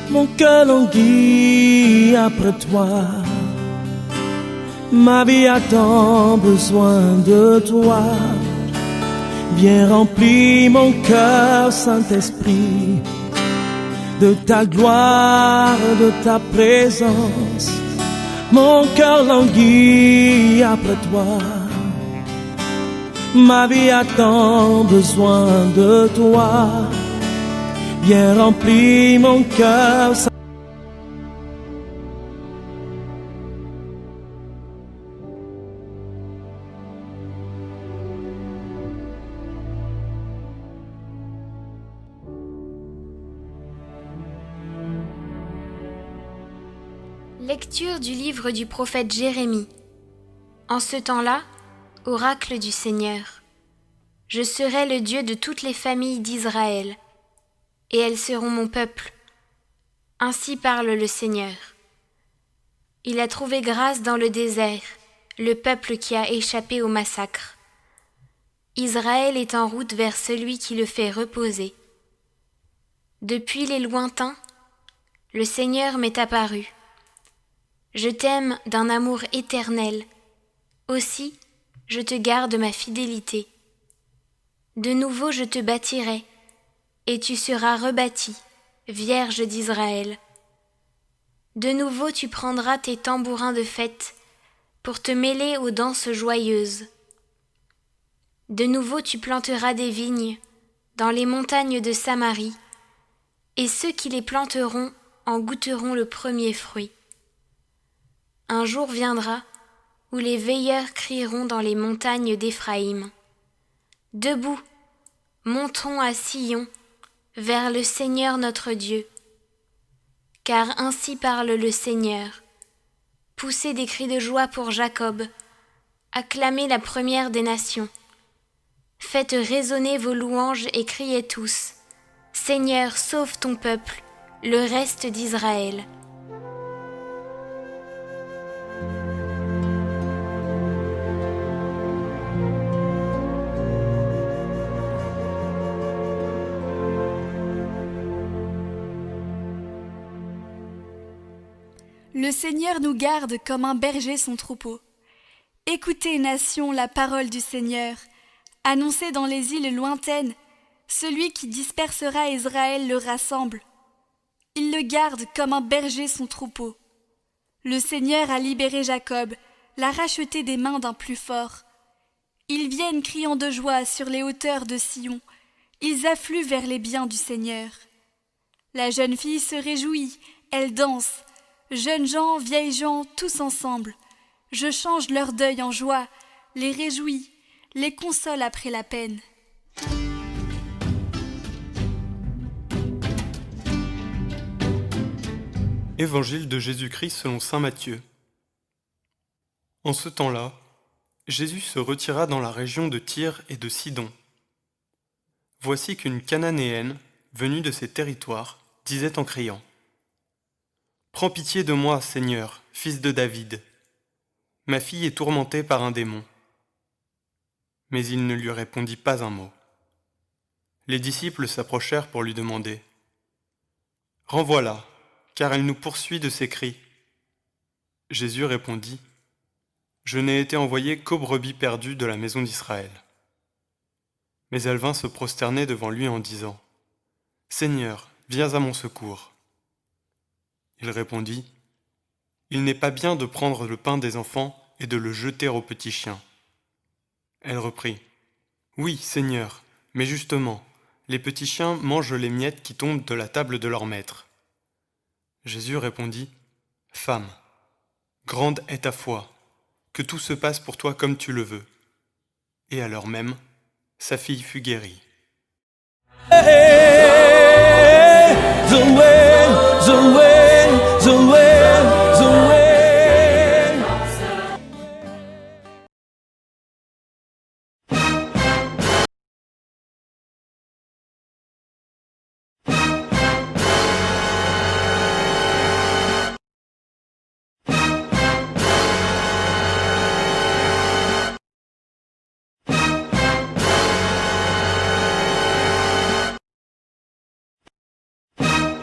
Mon cœur languit après toi. Ma vie a tant besoin de toi. Viens remplir mon cœur, Saint-Esprit, de ta gloire, de ta présence. Mon cœur languit après toi. Ma vie a tant besoin de toi. Viens remplir mon cœur. Lecture du livre du prophète Jérémie. En ce temps-là, oracle du Seigneur, je serai le Dieu de toutes les familles d'Israël, et elles seront mon peuple. Ainsi parle le Seigneur. Il a trouvé grâce dans le désert, le peuple qui a échappé au massacre. Israël est en route vers celui qui le fait reposer. Depuis les lointains, le Seigneur m'est apparu. Je t'aime d'un amour éternel, aussi je te garde ma fidélité. De nouveau je te bâtirai, et tu seras rebâtie, Vierge d'Israël. De nouveau tu prendras tes tambourins de fête pour te mêler aux danses joyeuses. De nouveau tu planteras des vignes dans les montagnes de Samarie, et ceux qui les planteront en goûteront le premier fruit. Un jour viendra où les veilleurs crieront dans les montagnes d'Éphraïm. Debout, montons à Sion, vers le Seigneur notre Dieu. Car ainsi parle le Seigneur. Poussez des cris de joie pour Jacob, acclamez la première des nations. Faites résonner vos louanges et criez tous. Seigneur, sauve ton peuple, le reste d'Israël. Le Seigneur nous garde comme un berger son troupeau. Écoutez, nations, la parole du Seigneur. Annoncez dans les îles lointaines, celui qui dispersera Israël le rassemble. Il le garde comme un berger son troupeau. Le Seigneur a libéré Jacob, l'a racheté des mains d'un plus fort. Ils viennent criant de joie sur les hauteurs de Sion. Ils affluent vers les biens du Seigneur. La jeune fille se réjouit, elle danse. Jeunes gens, vieilles gens, tous ensemble. Je change leur deuil en joie, les réjouis, les console après la peine. Évangile de Jésus-Christ selon saint Matthieu. En ce temps-là, Jésus se retira dans la région de Tyr et de Sidon. Voici qu'une Cananéenne, venue de ces territoires, disait en criant : « Prends pitié de moi, Seigneur, fils de David. Ma fille est tourmentée par un démon. » Mais il ne lui répondit pas un mot. Les disciples s'approchèrent pour lui demander : « Renvoie-la, car elle nous poursuit de ses cris. » Jésus répondit : « Je n'ai été envoyé qu'aux brebis perdues de la maison d'Israël. » Mais elle vint se prosterner devant lui en disant : « Seigneur, viens à mon secours. » Il répondit : « Il n'est pas bien de prendre le pain des enfants et de le jeter aux petits chiens. » Elle reprit : « Oui, Seigneur, mais justement, les petits chiens mangent les miettes qui tombent de la table de leur maître. » Jésus répondit : « Femme, grande est ta foi, que tout se passe pour toi comme tu le veux. » Et à l'heure même, sa fille fut guérie. Hey,